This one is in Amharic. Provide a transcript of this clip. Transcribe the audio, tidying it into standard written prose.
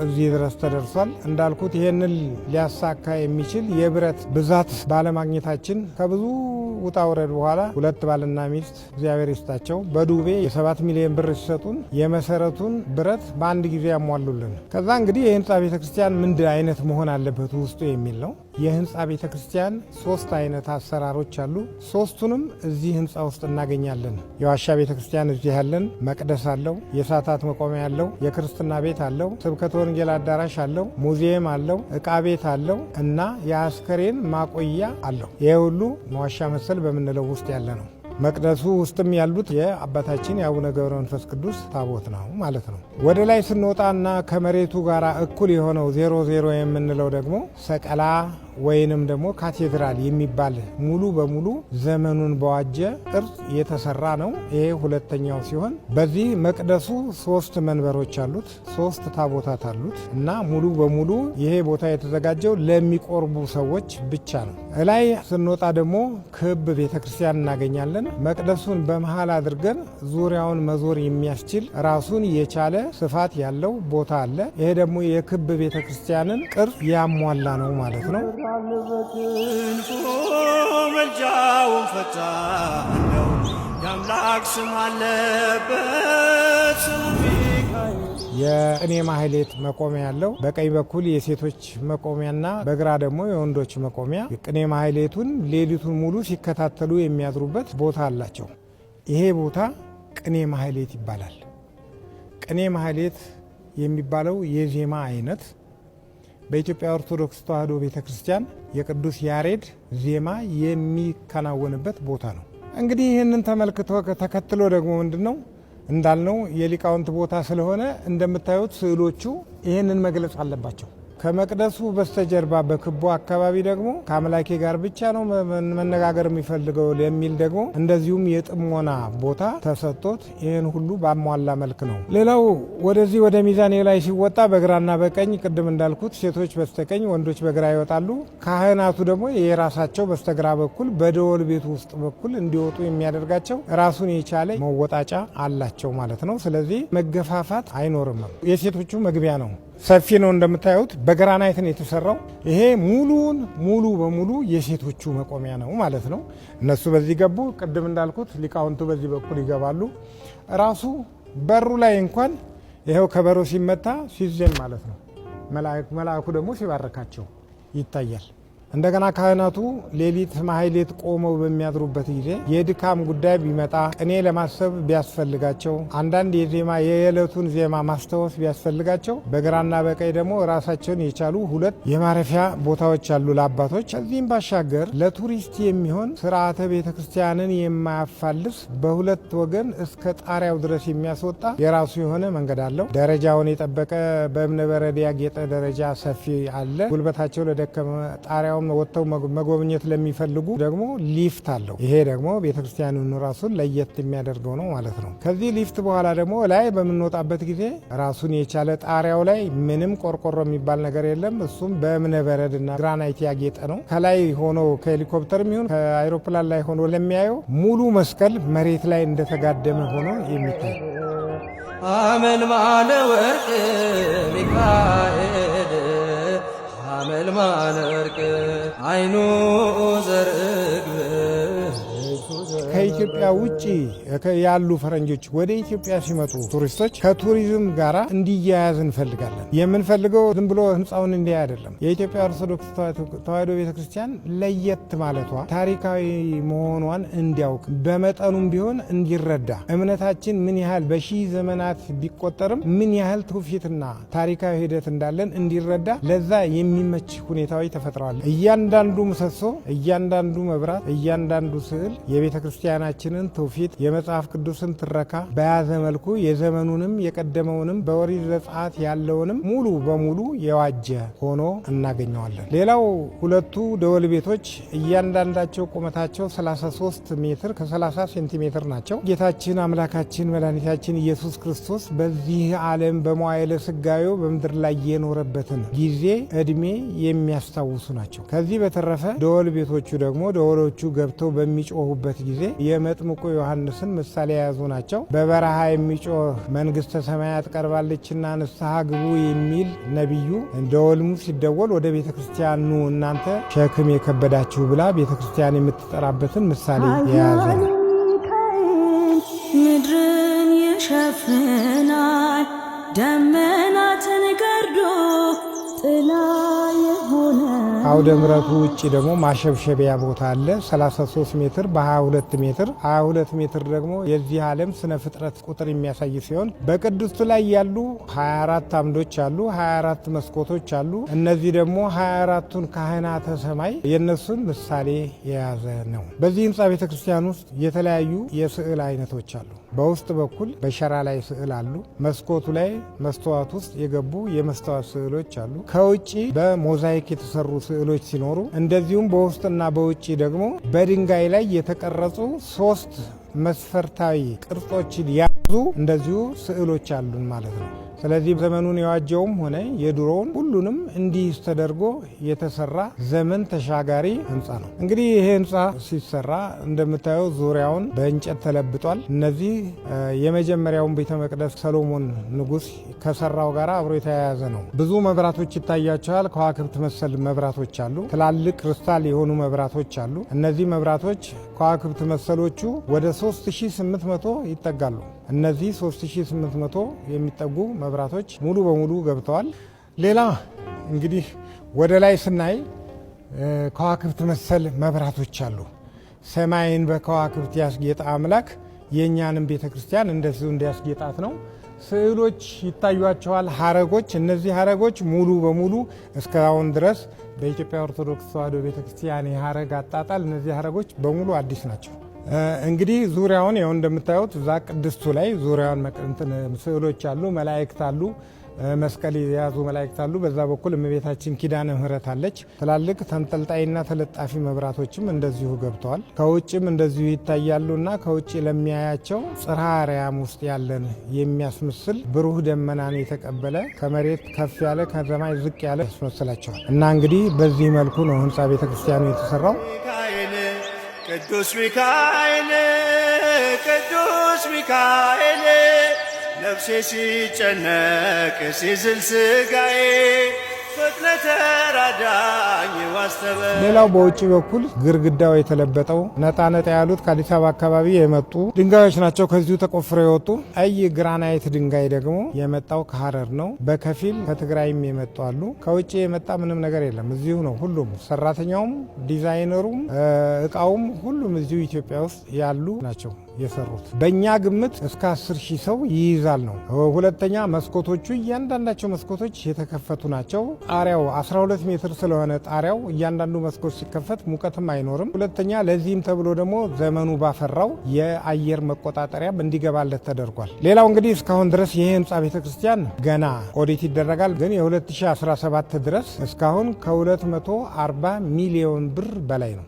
እዚህ ድረስ ተደርሷል። እንዳልኩት ይሄንን ሊያሳካ የሚችል የብረት ብዛት ባለማግኘታችን ከብዙ ውጣ ውረድ በኋላ ሁለት ባልና ሚስት እግዚአብሔር ይስጣቸው በዱቤ የ7 ሚሊዮን ብር ሲሰጡን የመሰረቱን ብረት በአንድ ጊዜ ያሟሉልን። ከዛ እንግዲህ የህንፃ ቤተክርስቲያን ምን አይነት መሆን አለበት ውስጡ የሚል ነው። የህንፃ ቤተክርስቲያን 3 አይነት አሰራሮች አሉ። ሶስቱንም እዚህ ህንፃ ውስጥ እናገኛለን። የዋሻ ቤተክርስቲያን እዚህ ያለን፣ መቅደስ አለው፣ የሰዓታት መቆሚያ አለው፣ የክርስትና ቤት አለው፣ ስብከተ ወንጌል አዳራሽ አለው፣ ሙዚየም አለው፣ እቃ ቤት አለው እና የአስከሬን ማቆያ አለው። ይሄ ሁሉ መዋሻ መሰል በምንለው ውስጥ ያለ ነው። መቅደሱ ውስጥም ያሉት የአባታችን የአቡነ ገብረ መንፈስ ቅዱስ ታቦት ነው ማለት ነው። ወደ ላይ ስንወጣና ከመሬቱ ጋር እኩል የሆነው 00 የምንለው ደግሞ ሰቀላ ወይንም ደግሞ ካቴድራል የሚባል ሙሉ በሙሉ ዘመኑን በዋጀ ቅርጽ የተሰራ ነው። ይሄ ሁለተኛው ሲሆን በዚህ መቅደሱ 3 መንበሮች አሉት፣ 3 ታቦታት አሉት እና ሙሉ በሙሉ ይሄ ቦታ የተዘጋጀው ለሚቆርቡ ሰዎች ብቻ ነው። እላይ ስንወጣ ደግሞ ክብ ቤተክርስቲያን እናገኛለን። መቅደሱን በመሃል አድርገን ዙሪያውን መዞር የሚያስችል ራሱን የቻለ ስፋት ያለው ቦታ አለ። ይሄ ደግሞ የክብ ቤተክርስቲያንን ቅርጽ ያሟላ ነው ማለት ነው። መልጃውን ፈጣን ነው፣ የአምላክ ስም አለበት። የቅኔ ማህሌት መቆሚያ ያለው በቀኝ በኩል የሴቶች መቆሚያና በግራ ደግሞ የወንዶች መቆሚያ። የቅኔ ማህሌቱን ሌሊቱን ሙሉ ሲከታተሉ የሚያድሩበት ቦታ አላቸው። ይሄ ቦታ ቅኔ ማህሌት ይባላል። ቅኔ ማህሌት የሚባለው የዜማ አይነት በኢትዮጵያ ኦርቶዶክስ ተዋሕዶ ቤተክርስቲያን የቅዱስ ያሬድ ዜማ የሚከናወንበት ቦታ ነው። እንግዲህ ይህንን ተከትሎ ደግሞ ምንድነው እንዳልነው የሊቃውንት ቦታ ስለሆነ እንደምታዩት ስዕሎቹ ይህንን መግለጽ አለባቸው። ከመቅደሱ በስተጀርባ በክቦ አካባቢ ደግሞ ከአምላኬ ጋር ብቻ ነው መነጋገር የሚፈልገው የሚል ደግሞ እንደዚሁም የጥሞና ቦታ ተሰጥቶት ይህን ሁሉ ባሟላ መልክ ነው። ሌላው ወደዚህ ወደ ሚዛኔ ላይ ሲወጣ በግራና በቀኝ ቅድም እንዳልኩት ሴቶች በስተቀኝ ወንዶች በግራ ይወጣሉ። ካህናቱ ደግሞ የራሳቸው በስተግራ በኩል በደወል ቤቱ ውስጥ በኩል እንዲወጡ የሚያደርጋቸው ራሱን የቻለ መወጣጫ አላቸው ማለት ነው። ስለዚህ መገፋፋት አይኖርም። የሴቶቹ መግቢያ ነው፣ ሰፊ ነው። እንደምታዩት በግራናይት ነው የተሰራው። ይሄ ሙሉ በሙሉ የሴቶቹ መቆሚያ ነው ማለት ነው። እነሱ በዚህ ገቡ። ቅድም እንዳልኩት ሊቃውንቱ በዚህ በኩል ይገባሉ። ራሱ በሩ ላይ እንኳን ይሄው ከበሮ ሲመታ ሲዜን ማለት ነው። መልአኩ ደግሞ ሲባረካቸው ይታያል። እንደገና ካህናቱ ሌሊት ማህሌት ቆመው በሚያድሩበት ጊዜ የድካም ጉዳይ ቢመጣ ቅኔ ለማሰብ ቢያስፈልጋቸው አንዳንድ የዜማ የዕለቱን ዜማ ማስታወስ ቢያስፈልጋቸው በግራና በቀኝ ደግሞ ራሳቸውን የቻሉ 2 የማረፊያ ቦታዎች አሉ ለአባቶች። ከዚህም ባሻገር ለቱሪስት የሚሆን ስርዓተ ቤተ ክርስቲያንን የማያፋልስ በሁለት ወገን እስከ ጣሪያው ድረስ የሚያስወጣ የራሱ የሆነ መንገድ አለው። ደረጃውን የጠበቀ በእብነ በረድ ያጌጠ ደረጃ ሰፊ አለ። ጉልበታቸው ለደከመ ጣሪያው ወጥተው መጎብኘት ለሚፈልጉ ደግሞ ሊፍት አለው። ይሄ ደግሞ ቤተክርስቲያኑን ራሱን ለየት የሚያደርገው ነው ማለት ነው። ከዚህ ሊፍት በኋላ ደግሞ ላይ በምንወጣበት ጊዜ ራሱን የቻለ ጣሪያው ላይ ምንም ቆርቆሮ የሚባል ነገር የለም። እሱም በእብነ በረድና ግራናይት ያጌጠ ነው። ከላይ ሆኖ ከሄሊኮፕተር የሚሆን ከአይሮፕላን ላይ ሆኖ ለሚያየው ሙሉ መስቀል መሬት ላይ እንደተጋደመ ሆኖ የሚታይ አመልማለ ወርቅ ሚካኤል አመልማለ ወርቅ አይኑ ዘርግብ። ከኢትዮጵያ ውጭ ያሉ ፈረንጆች ወደ ኢትዮጵያ ሲመጡ ቱሪስቶች ከቱሪዝም ጋር እንዲያያዝ እንፈልጋለን። የምንፈልገው ዝም ብሎ ህንፃውን እንዲያ አይደለም። የኢትዮጵያ ኦርቶዶክስ ተዋሕዶ ቤተክርስቲያን ለየት ማለቷ ታሪካዊ መሆኗን እንዲያውቅ በመጠኑም ቢሆን እንዲረዳ እምነታችን ምን ያህል በሺህ ዘመናት ቢቆጠርም ምን ያህል ትውፊትና ታሪካዊ ሂደት እንዳለን እንዲረዳ ለዛ የሚመች ሁኔታዎች ተፈጥረዋል። እያንዳንዱ ምሰሶ፣ እያንዳንዱ መብራት፣ እያንዳንዱ ስዕል የቤተክርስቲያናችንን ትውፊት የመጽሐፍ ቅዱስን ትረካ በያዘ መልኩ የዘመኑንም የቀደመውንም በኦሪት ዘጸአት ያለውንም ሙሉ በሙሉ የዋጀ ሆኖ እናገኘዋለን። ሌላው 2ቱ ደወል ቤቶች እያንዳንዳቸው ቁመታቸው 33 ሜትር ከ30 ሴንቲሜትር ናቸው። ጌታችን አምላካችን መድኃኒታችን ኢየሱስ ክርስቶስ በዚህ ዓለም በመዋዕለ ሥጋዌው በምድር ላይ የኖረበትን ጊዜ ዕድሜ የሚያስታውሱ ናቸው። ከዚህ በተረፈ ደወል ቤቶቹ ደግሞ ደወሎቹ ገብተው በሚጮሁበት ጊዜ የመጥምቁ ዮሐንስን ምሳሌ የያዙ ናቸው። በበረሃ የሚጮህ መንግሥተ ሰማያት ቀርባለችና ንስሐ ግቡ የሚል ነቢዩ እንደ ወልሙ ሲደወል ወደ ቤተ ክርስቲያን ኑ እናንተ ሸክም የከበዳችሁ ብላ ቤተ ክርስቲያን የምትጠራበትን ምሳሌ የያዘ ነው። ምድርን ይሸፍናል ደመናትን ገርዶ ጥላ የሆነ አውደ ምሕረቱ ውጭ ደግሞ ማሸብሸቢያ ቦታ አለ። 33 ሜትር በ22 ሜትር 22 ሜትር ደግሞ የዚህ ዓለም ስነ ፍጥረት ቁጥር የሚያሳይ ሲሆን በቅድስቱ ላይ ያሉ 24 አምዶች አሉ፣ 24 መስኮቶች አሉ። እነዚህ ደግሞ 24ቱን ካህናተ ሰማይ የነሱን ምሳሌ የያዘ ነው። በዚህ ህንፃ ቤተክርስቲያን ውስጥ የተለያዩ የስዕል አይነቶች አሉ። በውስጥ በኩል በሸራ ላይ ስዕል አሉ። መስኮቱ ላይ መስተዋት ውስጥ የገቡ የመስተዋት ስዕሎች አሉ። ከውጭ በሞዛይክ የተሰሩ ስዕሎች ሲኖሩ እንደዚሁም በውስጥና በውጭ ደግሞ በድንጋይ ላይ የተቀረጹ 3 መስፈርታዊ ቅርጾችን ያዙ እንደዚሁ ስዕሎች አሉን ማለት ነው። ስለዚህ ዘመኑን የዋጀውም ሆነ የድሮውን ሁሉንም እንዲህ ተደርጎ የተሰራ ዘመን ተሻጋሪ ህንፃ ነው። እንግዲህ ይሄ ህንፃ ሲሰራ እንደምታየው ዙሪያውን በእንጨት ተለብጧል። እነዚህ የመጀመሪያውን ቤተ መቅደስ ሰሎሞን ንጉሥ ከሰራው ጋር አብሮ የተያያዘ ነው። ብዙ መብራቶች ይታያቸዋል። ከዋክብት መሰል መብራቶች አሉ። ትላልቅ ክሪስታል የሆኑ መብራቶች አሉ። እነዚህ መብራቶች ከዋክብት መሰሎቹ ወደ 3800 ይጠጋሉ። እነዚህ 3800 የሚጠጉ መብራቶች ሙሉ በሙሉ ገብተዋል። ሌላ እንግዲህ ወደ ላይ ስናይ ከዋክብት መሰል መብራቶች አሉ። ሰማይን በከዋክብት ያስጌጠ አምላክ የእኛንም ቤተ ክርስቲያን እንደዚሁ እንዲያስጌጣት ነው። ስዕሎች ይታዩቸዋል። ሀረጎች፣ እነዚህ ሀረጎች ሙሉ በሙሉ እስካሁን ድረስ በኢትዮጵያ ኦርቶዶክስ ተዋሕዶ ቤተ ክርስቲያን የሀረግ አጣጣል እነዚህ ሀረጎች በሙሉ አዲስ ናቸው። እንግዲህ ዙሪያውን ያው እንደምታዩት እዛ ቅድስቱ ላይ ዙሪያውን ስዕሎች አሉ፣ መላእክት አሉ፣ መስቀል የያዙ መላእክት አሉ። በዛ በኩል እመቤታችን ኪዳነ ምሕረት አለች። ትላልቅ ተንጠልጣይና ተለጣፊ መብራቶችም እንደዚሁ ገብተዋል። ከውጭም እንደዚሁ ይታያሉና ከውጭ ለሚያያቸው ጽርሐ አርያም ውስጥ ያለን የሚያስመስል ብሩህ ደመናን የተቀበለ ከመሬት ከፍ ያለ ከሰማይ ዝቅ ያለ ያስመስላቸዋል። እና እንግዲህ በዚህ መልኩ ነው ህንፃ ቤተክርስቲያኑ የተሰራው። ቅዱስ ሚካኤል ቅዱስ ሚካኤል ነፍሴ ሲጨነቅ ሲዝል ስጋዬ ፈጥነህ ተራዳኝ ዋስተበ። ሌላው በውጭ በኩል ግርግዳው የተለበጠው ነጣ ነጣ ያሉት ከአዲስ አበባ አካባቢ የመጡ ድንጋዮች ናቸው። ከዚሁ ተቆፍረው የወጡ ቀይ ግራናይት ድንጋይ ደግሞ የመጣው ከሐረር ነው። በከፊል ከትግራይም የመጡ አሉ። ከውጭ የመጣ ምንም ነገር የለም። እዚሁ ነው። ሁሉም ሰራተኛውም፣ ዲዛይነሩም፣ እቃውም ሁሉም እዚሁ ኢትዮጵያ ውስጥ ያሉ ናቸው የሰሩት። በእኛ ግምት እስከ 10,000 ሰው ይይዛል ነው። ሁለተኛ መስኮቶቹ እያንዳንዳቸው መስኮቶች የተከፈቱ ናቸው። ጣሪያው 12 ሜትር ስለሆነ ጣሪያው እያንዳንዱ መስኮት ሲከፈት ሙቀትም አይኖርም። ሁለተኛ ለዚህም ተብሎ ደግሞ ዘመኑ ባፈራው የአየር መቆጣጠሪያም እንዲገባለት ተደርጓል። ሌላው እንግዲህ እስካሁን ድረስ ይህ ህንፃ ቤተክርስቲያን ገና ኦዲት ይደረጋል። ግን የ2017 ድረስ እስካሁን ከ240 ሚሊዮን ብር በላይ ነው።